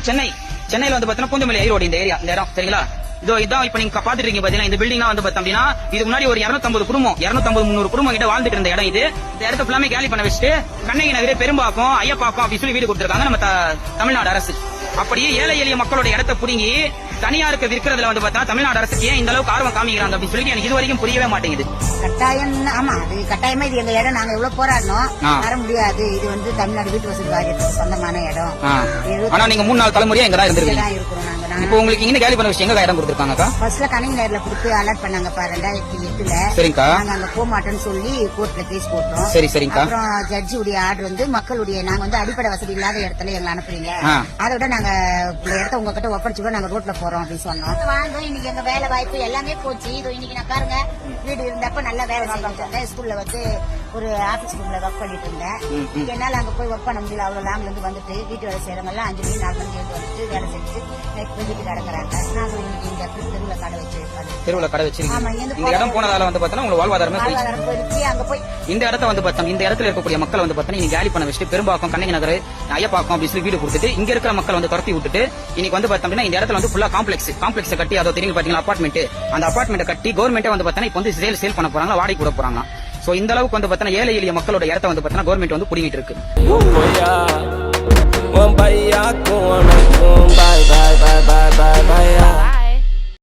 சென்னையில வந்து பாத்தீங்கன்னா பூந்தமல்லி ரோடு இந்த ஏரியா இந்த இடம் சரிங்களா. இதான் இப்ப நீங்க பாத்துட்டு இருக்கீங்க பாத்தீங்கன்னா இந்த பில்டிங் வந்து பாத்தீங்கன்னா இது முன்னாடி ஒரு 250 குடும்பம் 250-300 குடும்பம் கிட்ட வாழ்ந்துட்டு இருந்த இடம் இது. இந்த இடத்த ஃபுல்லாமே காலி பண்ண வச்சுட்டு கண்ணகி நகரே பெரும்பாக்கம் ஐயப்பாக்கம் அப்படி சொல்லி வீடு கொடுத்திருக்காங்க நம்ம தமிழ்நாடு அரசு. அப்படியே ஏழை எளிய மக்களோட இடத்த புடுங்கி தனியாருக்கு விற்கிறதுல வந்து பார்த்தா தமிழ்நாடு அரசுக்கு ஏன் இந்த அளவுக்கு ஆர்வம் காமிக்கிறாங்க அப்படின்னு சொல்லி எனக்கு இது வரைக்கும் புரியவே மாட்டேங்குது. கட்டாயம் ஆமா அது கட்டாயமா இது எங்க இடம். நாங்க எவ்வளவு போராடணும் வர முடியாது. இது வந்து தமிழ்நாடு வீட்டு வசதி வாரியத்துக்கு சொந்தமான இடம். ஆனா நீங்க 3-4 தலைமுறையா இங்க தான் இருந்திருக்கீங்க. இப்போ உங்களுக்கு இங்க காலி பண்ண விஷயம் எங்க இடம் கொடுத்திருக்காங்க? ஃபர்ஸ்ட்ல கண்ணகி நகர்ல கொடுத்து அலர்ட் பண்ணாங்கப்பா 2008ல. சரிங்கா. நாங்க அங்க போக மாட்டோம்னு சொல்லி கோர்ட்ல கேஸ் போட்டோம். சரிங்கா. அப்புறம் ஜட்ஜி உடைய ஆர்டர் வந்து மக்களுடைய நாங்க வந்து அடிப்படை வசதி இல்லாத இடத்துல எங்களை அனுப்புறீங்க, அதோட நாங்க இடத்த உங்ககிட்ட ஒப்படைச்சுக்கோ நாங்க ரோட்ல போறோம் அப்படின்னு சொன்னோம். வாழ்ந்தோம். இன்னைக்கு எங்க வேலை வாய்ப்பு எல்லாமே போச்சு. இதோ இன்னைக்கு நான் பாருங்க வீடு இருந்தப்ப நல்லா வேலை செஞ்சுட்டு இருந்தேன். ஸ்கூல்ல வந்து ஒரு ஆபீஸ் ரூம்ல ஒர்க் பண்ணிட்டு இருந்தேன். என்னால அங்க போய் ஒர்க் பண்ண முடியல. அவ்வளவு லாங்ல இருந்து வந்துட்டு வீட்டு வேலை செய்யறவங்க எல்லாம் 5 மணி 4 மணிக்கு எழுந்து வந்துட்டு வேலை செஞ்சுட்டு வீட்டுக்கு கிடக்குறாங்க. நாங்க இன்னைக்கு இந்த தெருவுல கடை வச்சிருக்கோம். இந்த இடம் போனதால வந்து பாத்தீங்கன்னா உங்களுக்கு வாழ்வாதாரமே போயிடுச்சு. அங்க போய் இந்த இடத்த வந்து பார்த்தோம் இந்த இடத்துல இருக்கக்கூடிய மக்கள் வந்து பார்த்தீங்கன்னா நீங்க காலி பண்ண வச்சுட்டு பெரும்பாக்கம் கண்ணகி நகர் ஐயப்பாக்கம் அப்படி சொல்லி வீடு கொடுத்துட்டு இங்க இருக்கிற மக்கள் வந்து துரத்தி விட்டுட்டு இன்னைக்கு வந்து பார்த்தோம்னா இந்த இடத்துல வந்து ஃபுல்லா காம்ப்ளெக்ஸ் கட்டி அதை தெரியும் பாத்தீங்கன்னா அபார்ட்மெண்ட் அந்த அபார்ட்மெண்ட் கட்டி கவர்மெண்டே வந்து பார்த்தீங்கன்னா இப்போ வந்து சேல் பண்ண போறாங்க, வாடகை கூட போறாங்க. சோ இந்த அளவுக்கு வந்து பார்த்தீங்கன்னா ஏழை எளிய மக்களோட இடத்த வந்து பார்த்தீங்கன்னா கவர்மெண்ட் வந்து புடிங்கிட்டு இருக்கு.